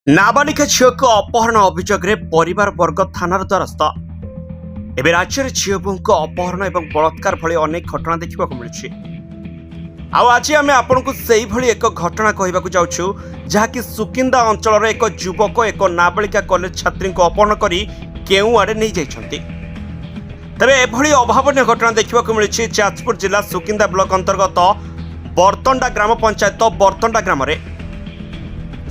नाबालिका झील को अपहरण अभियोग परिवार वर्ग थानार द्वारस्थ एवं राज्य झील को अपहरण और बलात्कार भली अनेक घटना देखा मिली। आज आम आपन को से एक घटना कहवाक जाऊँ जहाँकि सुकिंदा अंचल एक युवक एक नाबालिका कॉलेज छात्री को अपहरण कर केउ आड़े नहीं जाइछन्ति। तेरे एभली अभावन घटना देखा मिली जाजपुर जिला सुकिंदा ब्लॉक अंतर्गत बरतंडा ग्राम पंचायत बरतंडा ग्राम।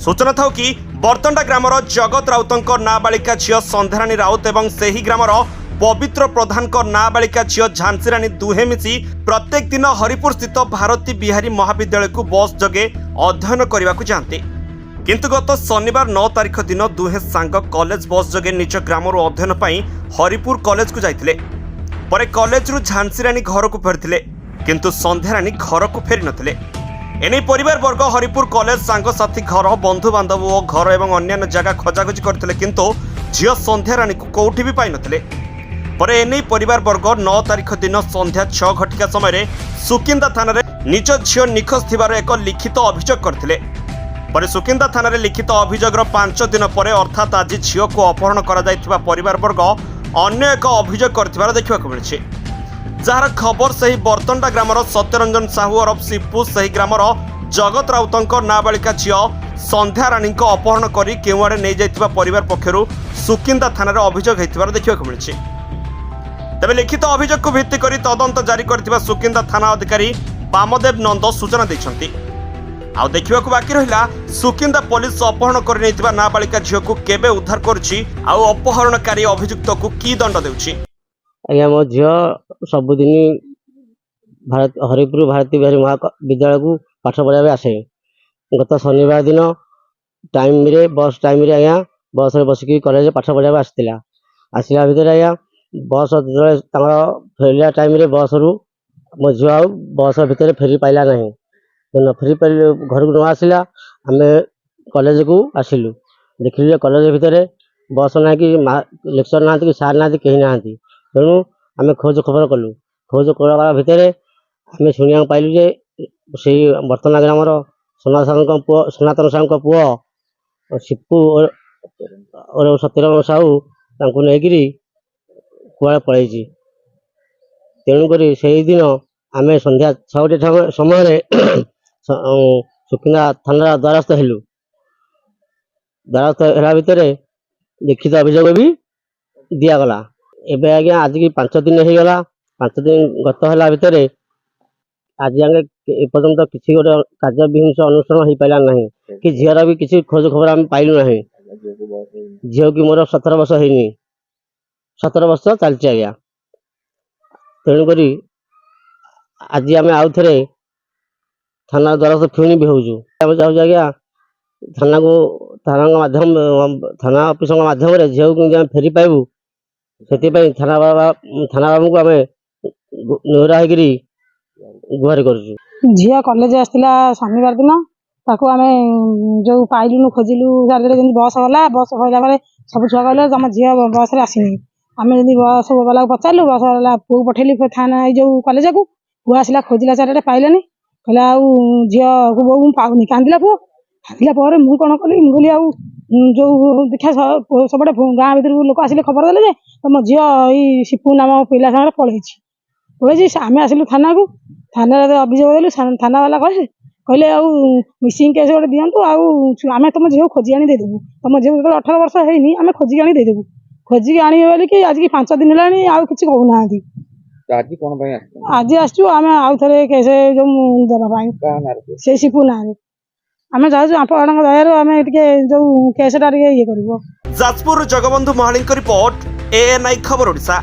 सूचना था कि बरतंडा ग्रामर जगत राउत नाबालिका झील संध्याराणी राउत और से ही ग्रामर पवित्र प्रधान नाबालिका झील झांसीराणी दुहे मिसी प्रत्येक दिन हरिपुर स्थित भारती बिहारी महाविद्यालय को बस जगे अध्ययन करने को जाते। किंतु गत शनिवार 9 तारिख दिन दुहे सांग कॉलेज बस जगे निज ग्रामर अध्ययन पर हरिपुर कॉलेज को जाते। पर कॉलेज रु झांसीराणी घर को फेरी किंतु संध्याराणी घर को फेरी नथिले। एने परिवार वर्ग हरिपुर कॉलेज सांगसाथी घर बंधु बांधव और घर एवं अन्य जगह खोजाखोजी करथिले किंतु झील संध्याराणी को कोठी भी पाई नथिले। पर एने परिवार वर्ग 9 तारिख दिन संध्या 6 घटिका समय सुकिंदा थाना रे निज झील निखोज थिबार एक लिखित अभियोग करथिले। पर सुकिंदा थाना रे लिखित अभियोगर 5 दिन पर अर्थात आज झील को अपहरण करा जायथिबा परिवार वर्ग अन्य एक अभियोग करथिबार देखिबाक मिलिछि। जार खबर से बरतंडा ग्रामर सत्यरंजन साहू अरफ सिपू से ग्रामर जगत राउत नाबालिका झील संध्याराणी अपहरण कर केउआड़े नहीं जाइथिबा परिवार पक्षरु सुकिंदा थाना अभियोग होइथिबार देखिबाक मिलिछि। तेबे लिखित अभियोग को भित्ति करी तदंत जारी करथिबा सुकिंदा थाना अधिकारी वामदेव नंद सूचना दैछन्ति। आ देखिबाकू बाकी रहिला सुकिंदा पुलिस अपहरण कर नैथिबा नाबालिका झील को केबे उद्धार करुछि आ अपहरणकारी अभियुक्त को की दंड देउछि। आज्ञा मो झील सबुदिन हरिपुर भारती बिहारी महाविद्यालय को पाठ पढ़ा आसे। गत शनिवार दिन टाइम रे बस टाइम रे आज्ञा बस रे बसिकी कॉलेज पाठ पढ़ा आसला भितर आज्ञा बस फेरला टाइम रे बस रु मो झील बस भितर फेरी पाइला नहीं। न फेरी पाइल घर को न आसला आम कॉलेज को आसिलु देखिलु कॉलेज भितर बस ना कि लेक्चर ना कि सार ना कहीं ना तेणु आम खोज खबर कलु। खोज करा भितर आम शुणा पाइलु जे से बर्तना ग्रामर सनातन साहू पुओ सिपू और सत्यरंजन साहू नहीं कुआ पलि। तेणुक से दिन आम संध्या 6 समय सुकिंदा थाना द्वारस्थ हेलु। द्वारस्थ है भितर लिखित अभियोग भी दिगला। एबे आज्ञा आज की 5 दिन हो गला। 5 दिन गत है भितर आज आगे एपर्यंत किसी गोटे कार्य विहिंस अनुष्ठान हो पारा ना कि झीर भी किसी खोज खबर आम पाइलु ना। झील की मोर 17 वर्ष होनी 17 वर्ष चलती आज्ञा। तेणुक आज आम आउ थे थाना द्वारा फिणी भी होजु जाऊँ आज्ञा थाना को थाना ऑफिस माध्यम झील को फेरी पाइबू से थाना बाबू को आम निहरा होकर गुहारि कर। झील कॉलेज आसला शनिवार दिन ताको आम जो पाइलुनु खोजिलु चारिजे बस गला। बस गला सब छुआ कहले तुम झील बस रे आसनी। आम जमी बस वाला पचारू बस वाला पुआ पठेली थाना जो कॉलेज को पुआ आसला खोजिला चारिजे पाइलानी कहला झील को बो पाऊनी कांदिला पुआ कांदिला पर मु कौन कली मुझे आउ जो देखा सब गाँ भर लोक आसिले खबर देले तुम झील सिपू नाम पिला सागर पलि आम आसिलु थाना को। थाना अभियोग देलु थाना वाला कहले आउ मिसिंग केस गोटे दिंतु आम तुम झील खोजी आनी देदेबू। तुम झील 18 वर्ष होनी आम खोजिक आनी देदेबू। खोजिक आनी बोलिकी आज की 5 दिन है आउ किसी कहूना। आज आसचु आम आउ थे केस जो देवाई से सिपू ना आम जाऊँ आपण दयार आम जो केसटा ये कर। जाजपुर जगबंधु महाली रिपोर्ट ANI खबर ओडिशा।